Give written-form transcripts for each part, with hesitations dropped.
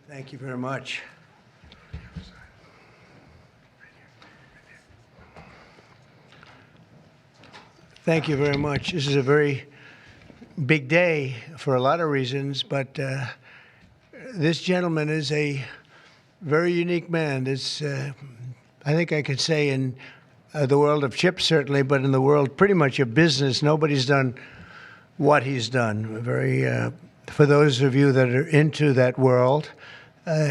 Thank you very much. Thank you very much. This is a very big day for a lot of reasons, but this gentleman is a very unique man. This, I think I could say in the world of chips, certainly, but in the world pretty much of business, nobody's done what he's done. For those of you that are into that world,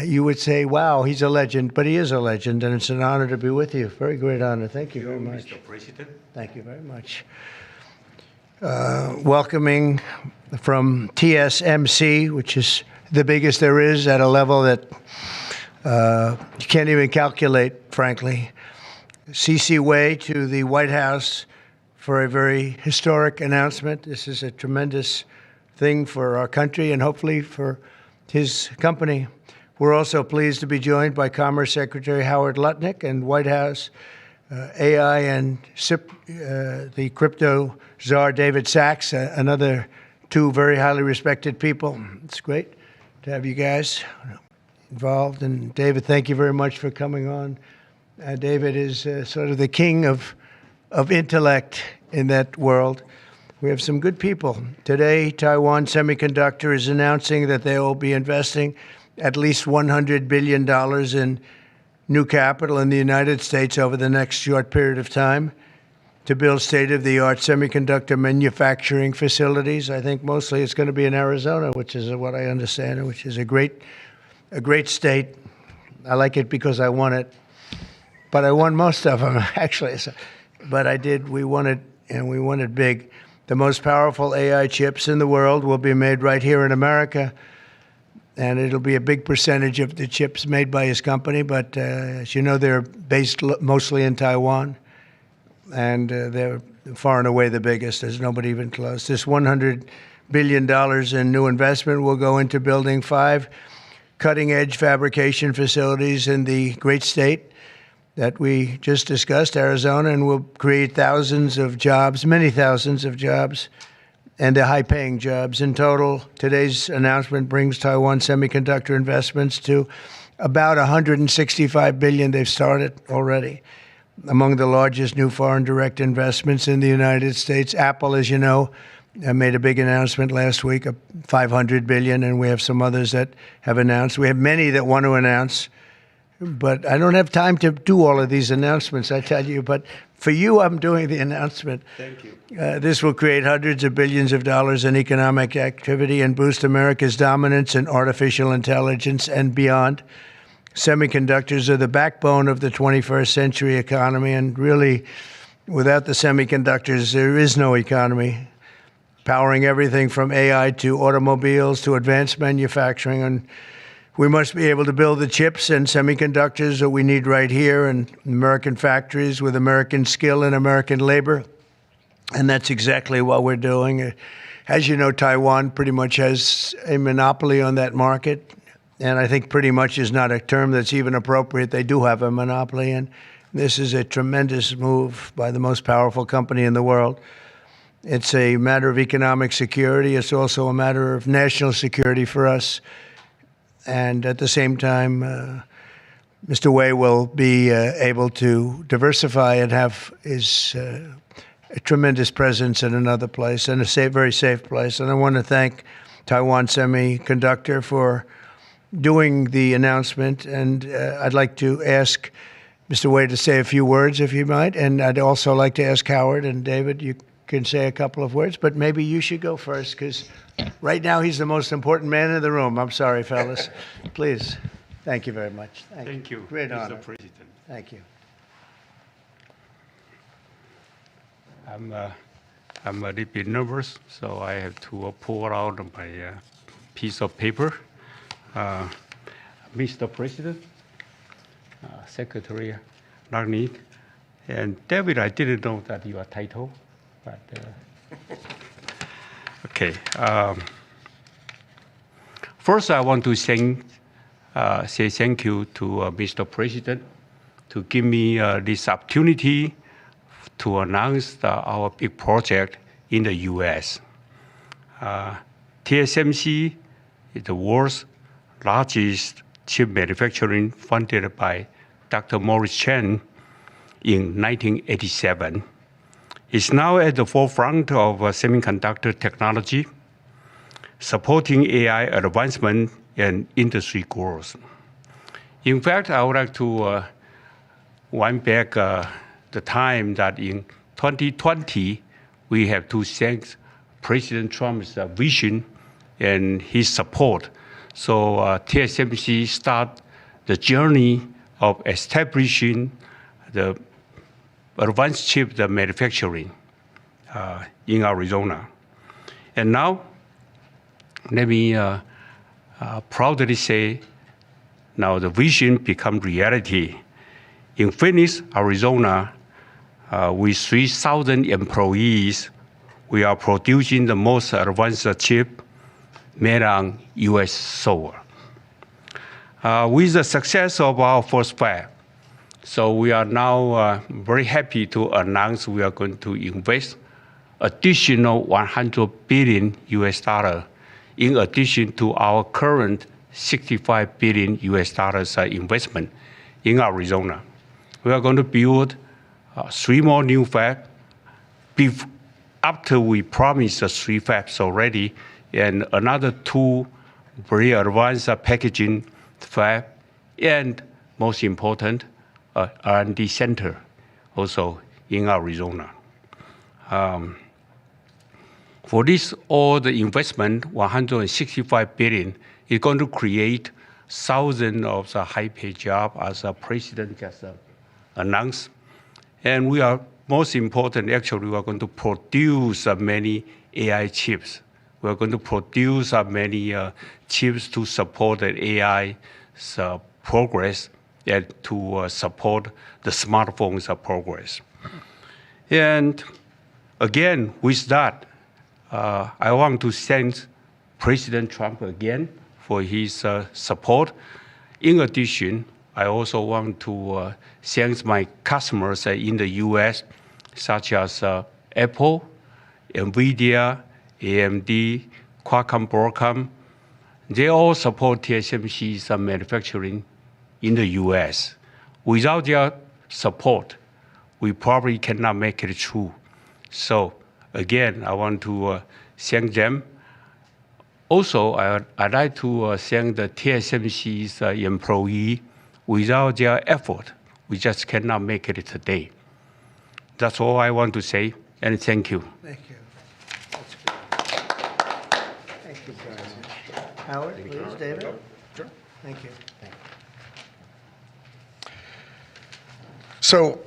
you would say, wow, he's a legend, but he is a legend, and it's an honor to be with you. Very great honor. Thank you very much. Mr. President. Thank you very much. Welcoming from TSMC, which is the biggest there is at a level that you can't even calculate, frankly. CC Wei to the White House for a very historic announcement. This is a tremendous thing for our country and hopefully for his company. We're also pleased to be joined by Commerce Secretary Howard Lutnick and White House AI and SIP, the crypto czar David Sachs, another two very highly respected people. It's great to have you guys involved. And David, thank you very much for coming on. David is sort of the king of intellect in that world. We have some good people. Today, Taiwan Semiconductor is announcing that they will be investing at least $100 billion in new capital in the United States over the next short period of time to build state-of-the-art semiconductor manufacturing facilities. I think mostly it's going to be in Arizona, which is what I understand, which is a great state. I like it because I won it. But I won most of them, actually. But I did. We won it, and we won it big. The most powerful AI chips in the world will be made right here in America, and it'll be a big percentage of the chips made by his company. But as you know, they're based mostly in Taiwan, and they're far and away the biggest. There's nobody even close. This $100 billion in new investment will go into building 5 cutting-edge fabrication facilities in the great state that we just discussed, Arizona, and will create thousands of jobs, many thousands of jobs, and they're high-paying jobs. In total, today's announcement brings Taiwan Semiconductor investments to about $165 billion they've started already. Among the largest new foreign direct investments in the United States, Apple, as you know, made a big announcement last week of $500 billion, and we have some others that have announced. We have many that want to announce. But I don't have time to do all of these announcements, I tell you. But for you, I'm doing the announcement. Thank you. This will create hundreds of billions of dollars in economic activity and boost America's dominance in artificial intelligence and beyond. Semiconductors are the backbone of the 21st century economy. And really, without the semiconductors, there is no economy. Powering everything from AI to automobiles to advanced manufacturing. And we must be able to build the chips and semiconductors that we need right here in American factories with American skill and American labor. And that's exactly what we're doing. As you know, Taiwan pretty much has a monopoly on that market. And I think pretty much is not a term that's even appropriate. They do have a monopoly. And this is a tremendous move by the most powerful company in the world. It's a matter of economic security. It's also a matter of national security for us. And at the same time, Mr. Wei will be able to diversify and have his a tremendous presence in another place, and a very safe place. And I want to thank Taiwan Semiconductor for doing the announcement. And I'd like to ask Mr. Wei to say a few words, if you might. And I'd also like to ask Howard and David, you can say a couple of words, but maybe you should go first, because right now he's the most important man in the room. I'm sorry, fellas. Please. Thank you very much. Thank you. Great honor. Mr. President. Thank you. I'm a little bit nervous, so I have to pull out my piece of paper. Mr. President, Secretary Lutnick, and David, I didn't know that your title. But, okay. First, I want to say thank you to Mr. President to give me this opportunity to announce our big project in the U.S. TSMC is the world's largest chip manufacturing funded by Dr. Morris Chang in 1987. It's now at the forefront of semiconductor technology, supporting AI advancement and industry growth. In fact, I would like to wind back the time that in 2020, we have to thank President Trump's vision and his support. So TSMC started the journey of establishing the advanced chip manufacturing in Arizona. And now, let me proudly say, now the vision become reality. In Phoenix, Arizona, with 3,000 employees, we are producing the most advanced chip made on U.S. soil. With the success of our first fab, so we are now very happy to announce we are going to invest additional $100 billion US in addition to our current $65 billion US investment in Arizona. We are going to build 3 more new fabs after we promised the 3 fabs already, and another 2 very advanced packaging fab, and most important, R&D center also in Arizona. For this, all the investment, $165 billion, is going to create thousands of the high-paid jobs, as the president just announced. And we are, most important, actually, we are going to produce many AI chips. We are going to produce many chips to support the AI progress and to support the smartphones progress. And again, with that, I want to thank President Trump again for his support. In addition, I also want to thank my customers in the U.S., such as Apple, NVIDIA, AMD, Qualcomm, Broadcom. They all support TSMC's manufacturing in the U.S. Without their support, we probably cannot make it through. So again, I want to thank them. Also, I'd like to thank the TSMC's employee. Without their effort, we just cannot make it today. That's all I want to say, and thank you. Thank you. That's good. Thank you very much. Howard, please, David. Sure. Thank you. So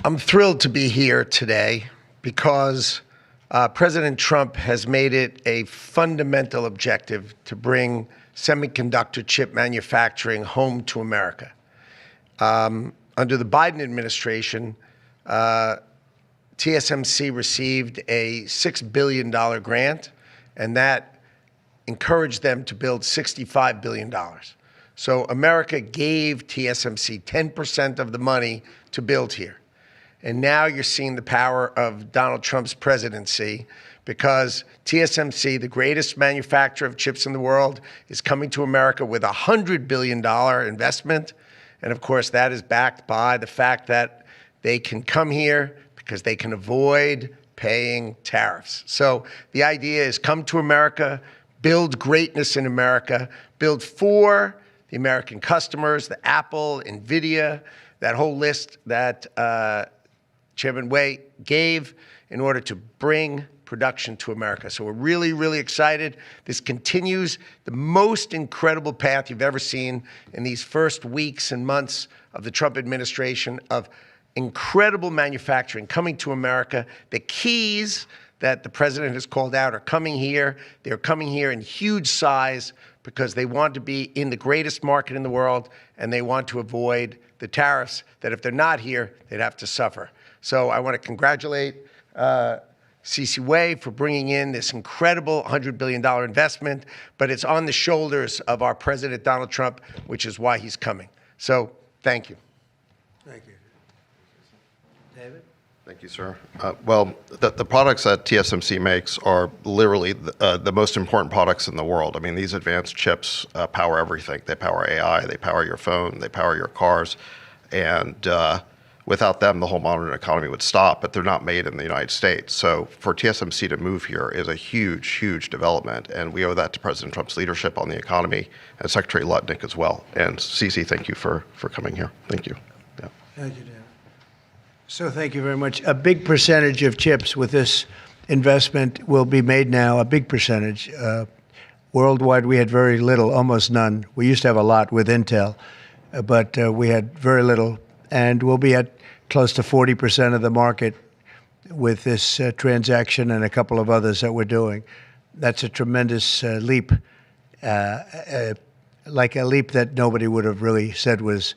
I'm thrilled to be here today because President Trump has made it a fundamental objective to bring semiconductor chip manufacturing home to America. Under the Biden administration, TSMC received a $6 billion grant, and that encouraged them to build $65 billion. So America gave TSMC 10% of the money to build here. And now you're seeing the power of Donald Trump's presidency, because TSMC, the greatest manufacturer of chips in the world, is coming to America with a $100 billion investment. And of course, that is backed by the fact that they can come here because they can avoid paying tariffs. So the idea is come to America, build greatness in America, build for the American customers, the Apple, NVIDIA, that whole list that Chairman Wei gave in order to bring production to America. So we're really, really excited. This continues the most incredible path you've ever seen in these first weeks and months of the Trump administration of incredible manufacturing coming to America. The keys that the president has called out are coming here. They're coming here in huge size because they want to be in the greatest market in the world, and they want to avoid the tariffs that if they're not here, they'd have to suffer. So I want to congratulate C.C. Wei for bringing in this incredible $100 billion investment, but it's on the shoulders of our President Donald Trump, which is why he's coming. So thank you. Thank you. David? Thank you, sir. Well, the products that TSMC makes are literally the most important products in the world. I mean, these advanced chips power everything. They power AI, they power your phone, they power your cars, and without them, the whole modern economy would stop, but they're not made in the United States. So for TSMC to move here is a huge, huge development, and we owe that to President Trump's leadership on the economy and Secretary Lutnick as well. And Cece, thank you for coming here. Thank you. Yeah. Thank you, Dan. So thank you very much. A big percentage of chips with this investment will be made now, a big percentage. Worldwide, we had very little, almost none. We used to have a lot with Intel, but we had very little. And we'll be at close to 40% of the market with this transaction and a couple of others that we're doing. That's a tremendous leap, like a leap that nobody would have really said was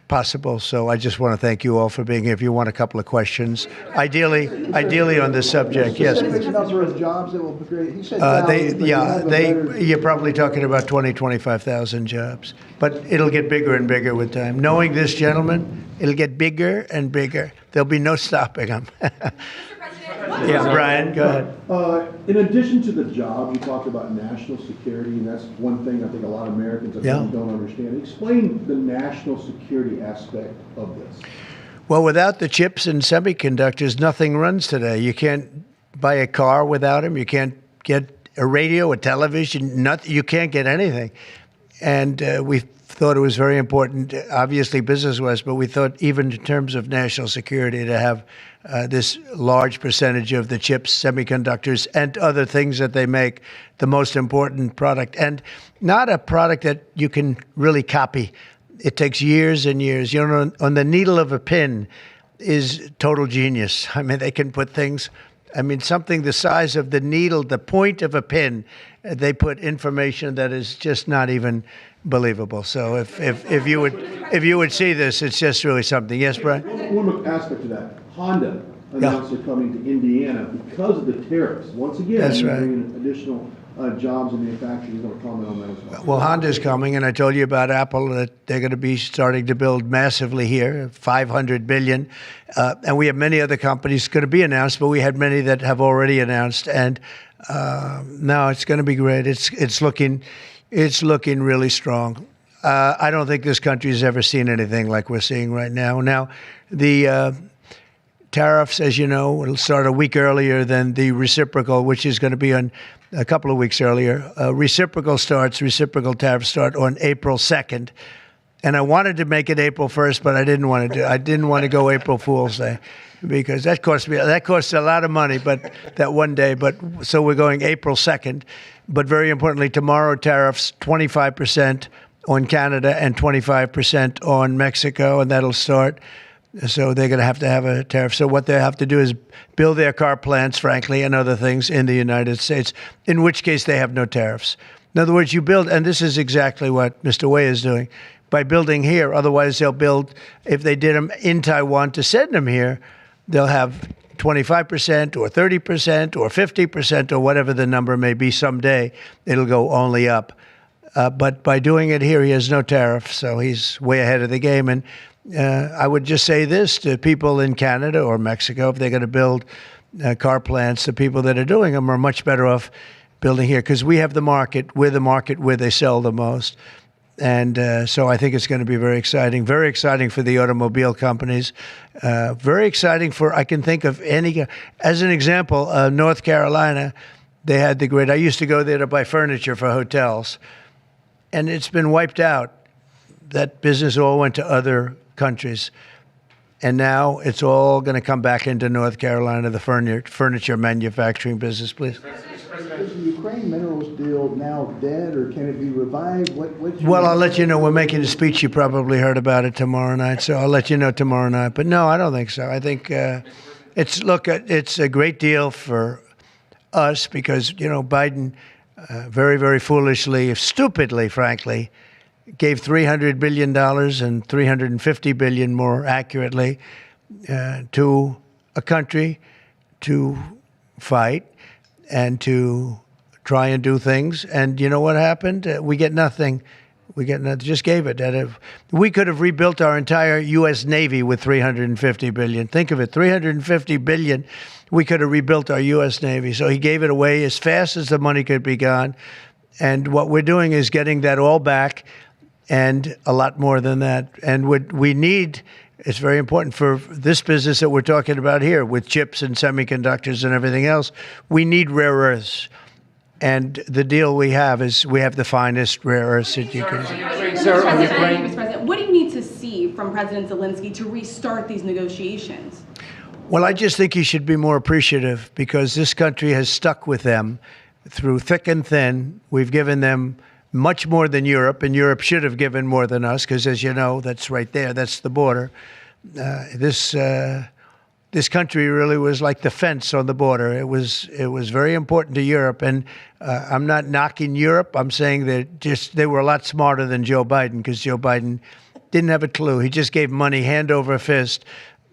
possible. So I just want to thank you all for being here. If you want a couple of questions, ideally on this subject, yes. Please. Number of jobs that will create. He said you're probably talking about 25,000 jobs, but it'll get bigger and bigger with time. Knowing this gentleman, it'll get bigger and bigger. There'll be no stopping him. Yeah, Brian, go ahead. In addition to the job, you talked about national security, and that's one thing I think a lot of Americans don't understand. Explain the national security aspect of this. Well, without the chips and semiconductors, nothing runs today. You can't buy a car without them. You can't get a radio, a television, nothing. You can't get anything. And we thought it was very important, obviously business-wise, but we thought even in terms of national security to have this large percentage of the chips, semiconductors, and other things that they make, the most important product. And not a product that you can really copy. It takes years and years. You know, on the needle of a pin is total genius. I mean, they can put things, something the size of the needle, the point of a pin, they put information that is just not even believable. So if you would see this, it's just really something. Yes, Brian? One aspect of that. Honda announced they're coming to Indiana because of the tariffs. Once again, that's right. Bringing additional jobs in manufacturing. You're going to comment on that as well. Well, Honda's coming, and I told you about Apple that they're going to be starting to build massively here, $500 billion. And we have many other companies going to be announced, but we had many that have already announced. And no, it's going to be great. It's looking really strong. I don't think this country has ever seen anything like we're seeing right now. Now, the tariffs, as you know, will start a week earlier than the reciprocal, which is going to be on a couple of weeks earlier. Reciprocal tariffs start on April 2nd. And I wanted to make it April 1st, but I didn't want to go April Fool's Day because that costs a lot of money, but that one day. But so we're going April 2nd. But very importantly, tomorrow tariffs 25% on Canada and 25% on Mexico, and that'll start. So they're going to have a tariff. So what they have to do is build their car plants, frankly, and other things in the United States, in which case they have no tariffs. In other words, you build, and this is exactly what Mr. Wei is doing, by building here. Otherwise, they'll build, if they did them in Taiwan to send them here, they'll have 25% or 30% or 50% or whatever the number may be someday. It'll go only up. But by doing it here, he has no tariff, so he's way ahead of the game. And I would just say this to people in Canada or Mexico, if they're going to build car plants, the people that are doing them are much better off building here because we have the market. We're the market where they sell the most. And so I think it's going to be very exciting for the automobile companies, very exciting for, I can think of any, as an example, North Carolina, they had the great, I used to go there to buy furniture for hotels, and it's been wiped out. That business all went to other countries. And now it's all going to come back into North Carolina, the furniture manufacturing business, please. Is the Ukraine minerals deal now dead, or can it be revived? Well, I'll let you know. We're making a speech. You probably heard about it tomorrow night, so I'll let you know tomorrow night. But no, I don't think so. I think it's a great deal for us because, Biden very, very foolishly, stupidly, frankly, gave $300 billion and $350 billion more accurately to a country to fight and to try and do things. And you know what happened? We get nothing. We get nothing. Just gave it. We could have rebuilt our entire U.S. Navy with $350 billion. Think of it, $350 billion. We could have rebuilt our U.S. Navy. So he gave it away as fast as the money could be gone. And what we're doing is getting that all back and a lot more than that. And what we need, it's very important for this business that we're talking about here with chips and semiconductors and everything else. We need rare earths. And the deal we have is we have the finest rare earths that you can. Mr. President, what do you need to see from President Zelensky to restart these negotiations? Well, I just think he should be more appreciative because this country has stuck with them through thick and thin. We've given them much more than Europe, and Europe should have given more than us because, as you know, that's right there. That's the border. This country really was like the fence on the border. It was very important to Europe, and I'm not knocking Europe. I'm saying that they were a lot smarter than Joe Biden because Joe Biden didn't have a clue. He just gave money hand over fist,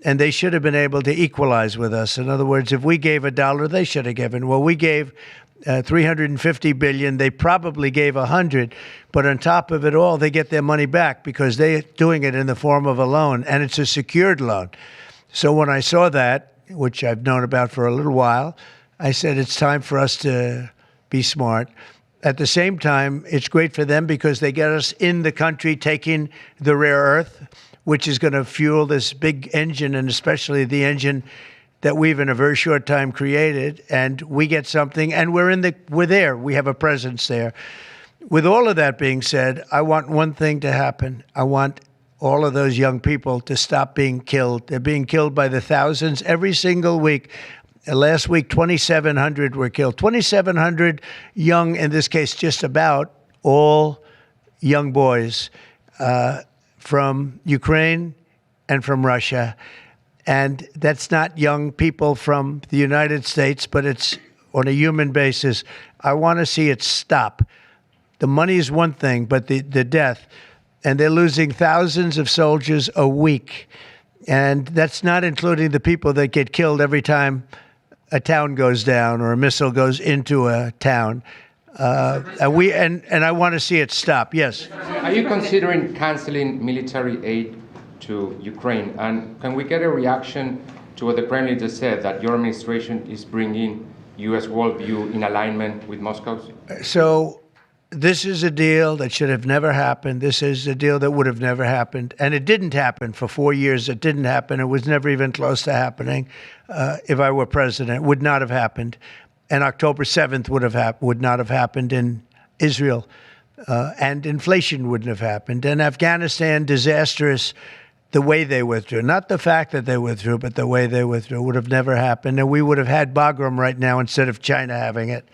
and they should have been able to equalize with us. In other words, if we gave $1, they should have given. Well, we gave $350 billion. They probably gave $100, but on top of it all, they get their money back because they're doing it in the form of a loan, and it's a secured loan. So when I saw that, which I've known about for a little while, I said it's time for us to be smart. At the same time, it's great for them because they get us in the country taking the rare earth, which is going to fuel this big engine, and especially the engine that we've in a very short time created. And we get something, and we're there. We have a presence there. With all of that being said, I want one thing to happen. I want all of those young people to stop being killed. They're being killed by the thousands every single week. Last week, 2,700 were killed. 2,700 young, in this case, just about all young boys from Ukraine and from Russia. And that's not young people from the United States, but it's on a human basis. I want to see it stop. The money is one thing, but the death. And they're losing thousands of soldiers a week. And that's not including the people that get killed every time a town goes down or a missile goes into a town. And I want to see it stop. Yes. Are you considering canceling military aid to Ukraine? And can we get a reaction to what the Kremlin just said, that your administration is bringing U.S. worldview in alignment with Moscow's? So this is a deal that should have never happened. This is a deal that would have never happened. And it didn't happen for 4 years. It didn't happen. It was never even close to happening. If I were president, it would not have happened. And October 7th would not have happened in Israel. And inflation wouldn't have happened. And Afghanistan, disastrous, the way they withdrew. Not the fact that they withdrew, but the way they withdrew would have never happened. And we would have had Bagram right now instead of China having it.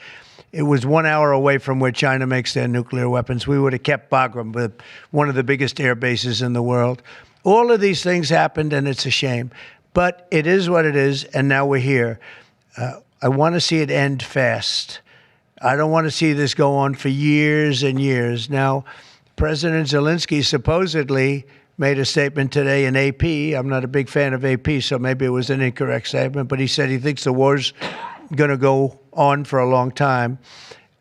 It was 1 hour away from where China makes their nuclear weapons. We would have kept Bagram, with one of the biggest air bases in the world. All of these things happened, and it's a shame. But it is what it is, and now we're here. I want to see it end fast. I don't want to see this go on for years and years. Now, President Zelensky supposedly made a statement today in AP. I'm not a big fan of AP, so maybe it was an incorrect statement, but he said he thinks the war's going to go on for a long time,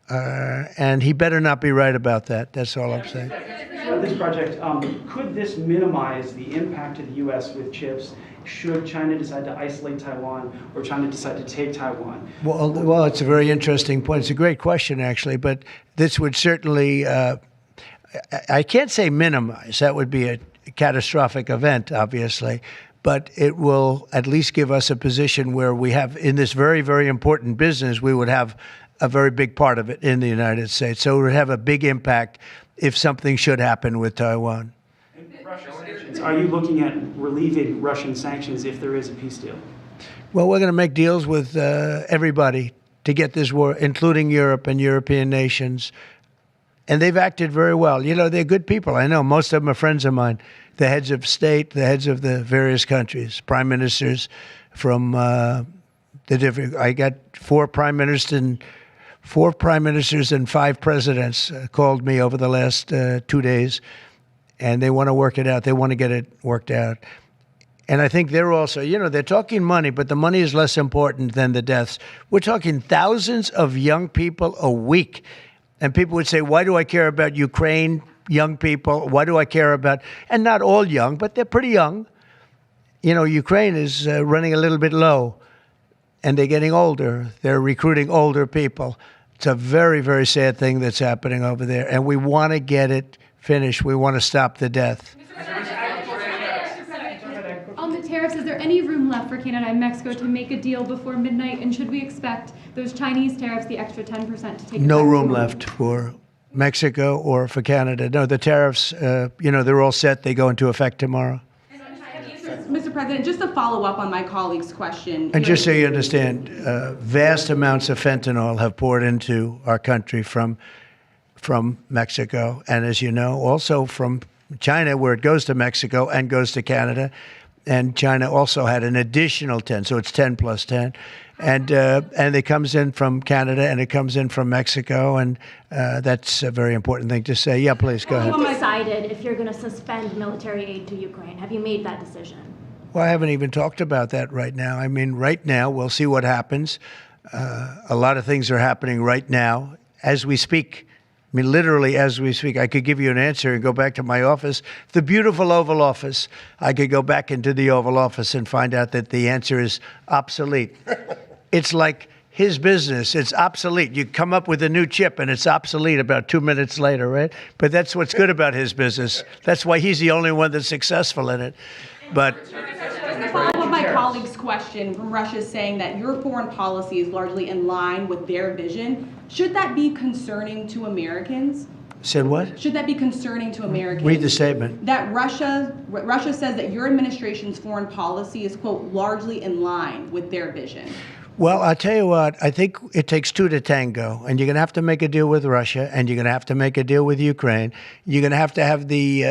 and he better not be right about that. That's all I'm saying. This project, could this minimize the impact of the U.S. with chips should China decide to isolate Taiwan or China decide to take Taiwan? Well, it's a very interesting point. It's a great question, actually, but this would certainly, I can't say minimize. That would be a catastrophic event, obviously. But it will at least give us a position where we have, in this very, very important business, we would have a very big part of it in the United States. So it would have a big impact if something should happen with Taiwan. Russian sanctions. Are you looking at relieving Russian sanctions if there is a peace deal? Well, we're going to make deals with everybody to get this war, including Europe and European nations. And they've acted very well. You know, they're good people. I know most of them are friends of mine. The heads of state, the heads of the various countries, prime ministers from the different. I got four prime ministers and 5 presidents called me over the last 2 days, and they want to work it out. They want to get it worked out. And I think they're also, you know, they're talking money, but the money is less important than the deaths. We're talking thousands of young people a week. And people would say, why do I care about Ukraine young people. Why do I care about? And not all young, but they're pretty young. You know, Ukraine is running a little bit low, and they're getting older. They're recruiting older people. It's a very, very sad thing that's happening over there, and we want to get it finished. We want to stop the death. On the tariffs, is there any room left for Canada and Mexico to make a deal before midnight? And should we expect those Chinese tariffs, the extra 10%, to take No effect? room left for Mexico or for Canada. No, the tariffs, they're all set. They go into effect tomorrow. Mr. President, just to follow up on my colleague's question. And just so you understand, vast amounts of fentanyl have poured into our country from Mexico. And as you know, also from China, where it goes to Mexico and goes to Canada. And China also had an additional 10, so it's 10 plus 10. And it comes in from Canada and it comes in from Mexico, and that's a very important thing to say. Yeah, please, go ahead. Have you decided if you're going to suspend military aid to Ukraine? Have you made that decision? Well, I haven't even talked about that right now. I mean, right now, we'll see what happens. A lot of things are happening right now as we speak. I mean, literally as we speak. I could give you an answer and go back to my office, the beautiful Oval Office. I could go back into the Oval Office and find out that the answer is obsolete. It's like his business. It's obsolete. You come up with a new chip and it's obsolete about 2 minutes later, right? But that's what's good about his business. That's why he's the only one that's successful in it. But Just to follow up on my colleague's question, from Russia saying that your foreign policy is largely in line with their vision, should that be concerning to Americans? said what? Should that be concerning to Americans? Read the statement. That Russia says that your administration's foreign policy is, quote, largely in line with their vision. Well, I'll tell you what, I think it takes two to tango, and you're going to have to make a deal with Russia, and you're going to have to make a deal with Ukraine. You're going to have the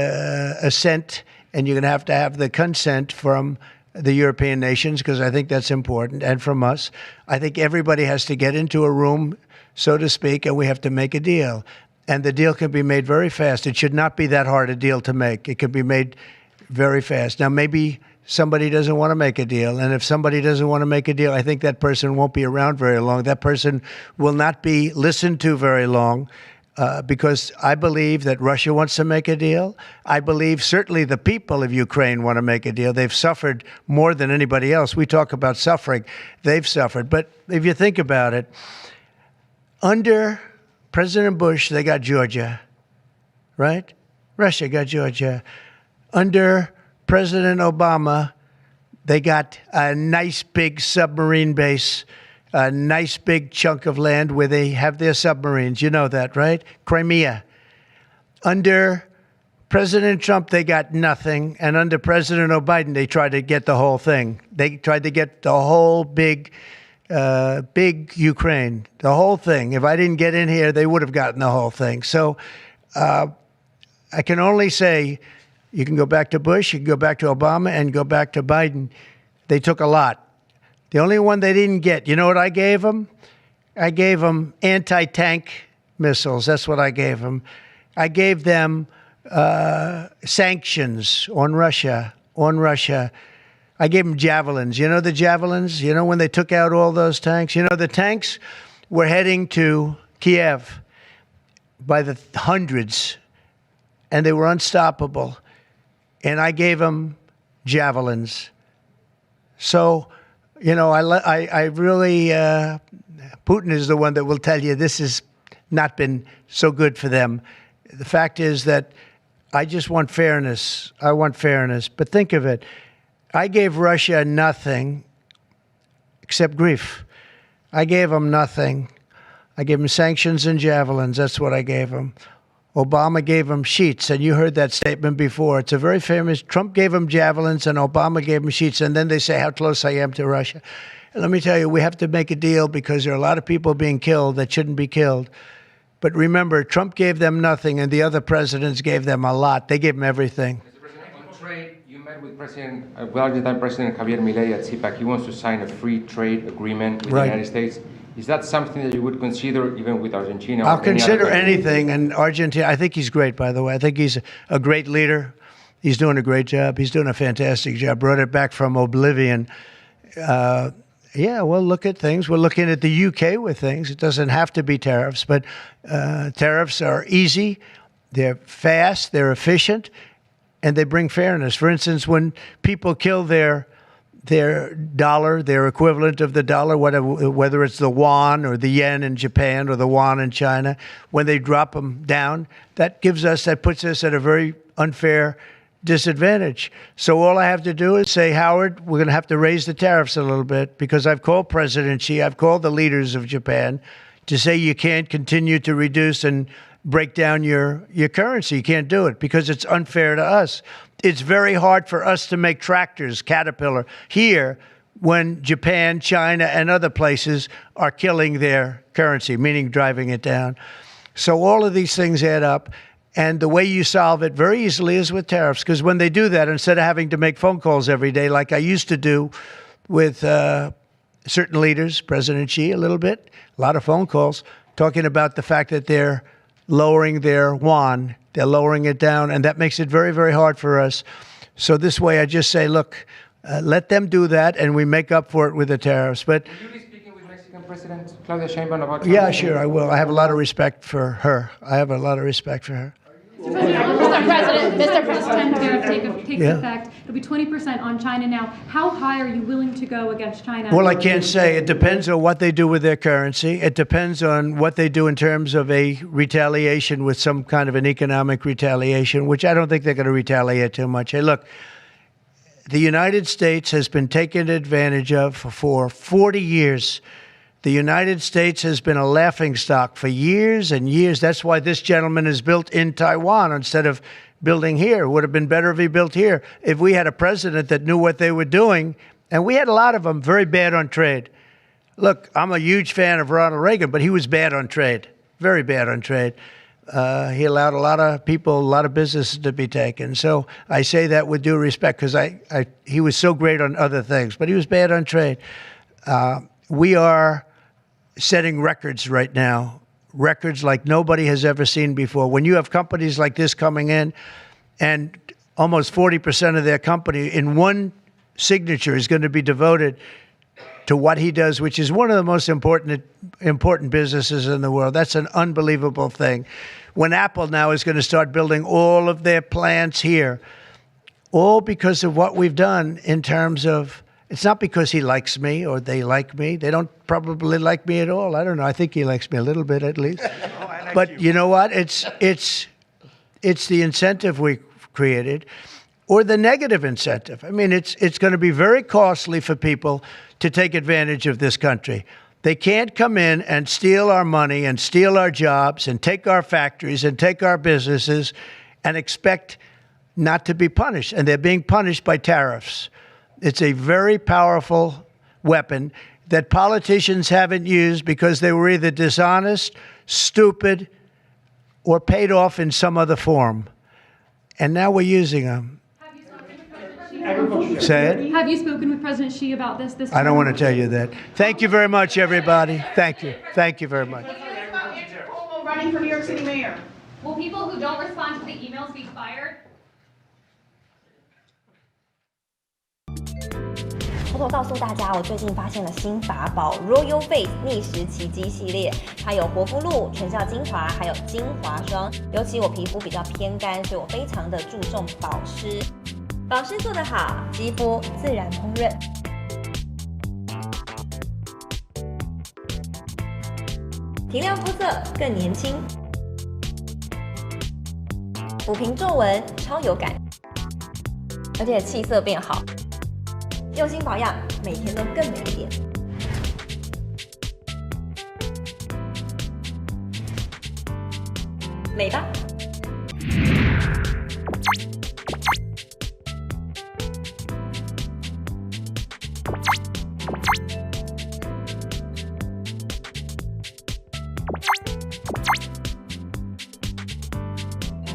assent, and you're going to have the consent from the European nations, because I think that's important, and from us. I think everybody has to get into a room, so to speak, and we have to make a deal. And the deal can be made very fast. It should not be that hard a deal to make. It can be made very fast. Now, maybe somebody doesn't want to make a deal. And if somebody doesn't want to make a deal, I think that person won't be around very long. That person will not be listened to very long because I believe that Russia wants to make a deal. I believe certainly the people of Ukraine want to make a deal. They've suffered more than anybody else. We talk about suffering. They've suffered. But if you think about it, under President Bush, they got Georgia, right? Russia got Georgia. Under President Obama, they got a nice big submarine base, a nice big chunk of land where they have their submarines. You know that, right? Crimea. Under President Trump, they got nothing. And under President Biden, they tried to get the whole thing. They tried to get the whole big Ukraine, the whole thing. If I didn't get in here, they would have gotten the whole thing. So I can only say, you can go back to Bush, you can go back to Obama, and go back to Biden. They took a lot. The only one they didn't get, you know what I gave them? I gave them anti-tank missiles. That's what I gave them. I gave them sanctions on Russia. I gave them javelins. You know the javelins? You know when they took out all those tanks? You know the tanks were heading to Kiev by the hundreds, and they were unstoppable. And I gave them javelins. So, you know, I really, Putin is the one that will tell you this has not been so good for them. The fact is that I just want fairness. I want fairness. But think of it. I gave Russia nothing except grief. I gave them nothing. I gave them sanctions and javelins. That's what I gave them. Obama gave them sheets, and you heard that statement before. It's a very famous. Trump gave them javelins, and Obama gave them sheets, and then they say how close I am to Russia. And let me tell you, we have to make a deal because there are a lot of people being killed that shouldn't be killed. But remember, Trump gave them nothing, and the other presidents gave them a lot. They gave them everything. Mr. President, on trade, you met with Argentine President Javier Milei at CPAC. He wants to sign a free trade agreement with the United States. Is that something that you would consider even with Argentina? I'll consider anything. And Argentina, I think he's great, by the way. I think he's a great leader. He's doing a great job. He's doing a fantastic job. Brought it back from oblivion. Yeah, we'll look at things. We're looking at the UK with things. It doesn't have to be tariffs, but tariffs are easy. They're fast, they're efficient, and they bring fairness. For instance, when people kill their dollar, their equivalent of the dollar, whether it's the won or the yen in Japan or the won in China, when they drop them down, that puts us at a very unfair disadvantage. So all I have to do is say, Howard, we're going to have to raise the tariffs a little bit, because I've called President Xi, I've called the leaders of Japan to say you can't continue to reduce and break down your currency. You can't do it because it's unfair to us. It's very hard for us to make tractors, Caterpillar, here when Japan, China, and other places are killing their currency, meaning driving it down. So all of these things add up. And the way you solve it very easily is with tariffs, because when they do that, instead of having to make phone calls every day like I used to do with certain leaders, President Xi a little bit, a lot of phone calls, talking about the fact that they're lowering their won, they're lowering it down, and that makes it very, very hard for us. So this way I just say, look, let them do that, and we make up for it with the tariffs. But will you be speaking with Mexican President Claudia Sheinbaum about yeah, sure, I will. I have a lot of respect for her. Mr. President, Mr. President, tariff takes effect. It'll be 20% on China now. How high are you willing to go against China? Well, I can't say. It depends on what they do with their currency. It depends on what they do in terms of a retaliation with some kind of an economic retaliation, which I don't think they're going to retaliate too much. Hey, look, the United States has been taken advantage of for 40 years. The United States has been a laughingstock for years and years. That's why this gentleman is built in Taiwan instead of building here. It would have been better if he built here. If we had a president that knew what they were doing, and we had a lot of them very bad on trade. Look, I'm a huge fan of Ronald Reagan, but he was bad on trade, very bad on trade. He allowed a lot of people, a lot of businesses to be taken. So I say that with due respect, because he was so great on other things, but he was bad on trade. We are setting records right now, records like nobody has ever seen before. When you have companies like this coming in, and almost 40% of their company in one signature is going to be devoted to what he does, which is one of the most important businesses in the world. That's an unbelievable thing. When Apple now is going to start building all of their plants here, all because of what we've done in terms of, it's not because he likes me or they like me. They don't probably like me at all. I don't know. I think he likes me a little bit at least. But you know what? It's the incentive we created, or the negative incentive. I mean, it's going to be very costly for people to take advantage of this country. They can't come in and steal our money and steal our jobs and take our factories and take our businesses and expect not to be punished. And they're being punished by tariffs. It's a very powerful weapon that politicians haven't used because they were either dishonest, stupid, or paid off in some other form. And now we're using them. Say it. Have you spoken with President Xi about this? I don't want to tell you that. Thank you very much, everybody. Thank you. Thank you very much. Running for New York City mayor. Will people who don't respond to the emails be fired? 偷偷告诉大家，我最近发现了新法宝 Royal Face 逆时奇迹系列，它有活肤露、全效精华，还有精华霜。尤其我皮肤比较偏干，所以我非常的注重保湿。保湿做得好，肌肤自然烹润。提亮肤色更年轻，抚平皱纹超有感，而且气色变好。 用心保养，每天都更美一点。美吧。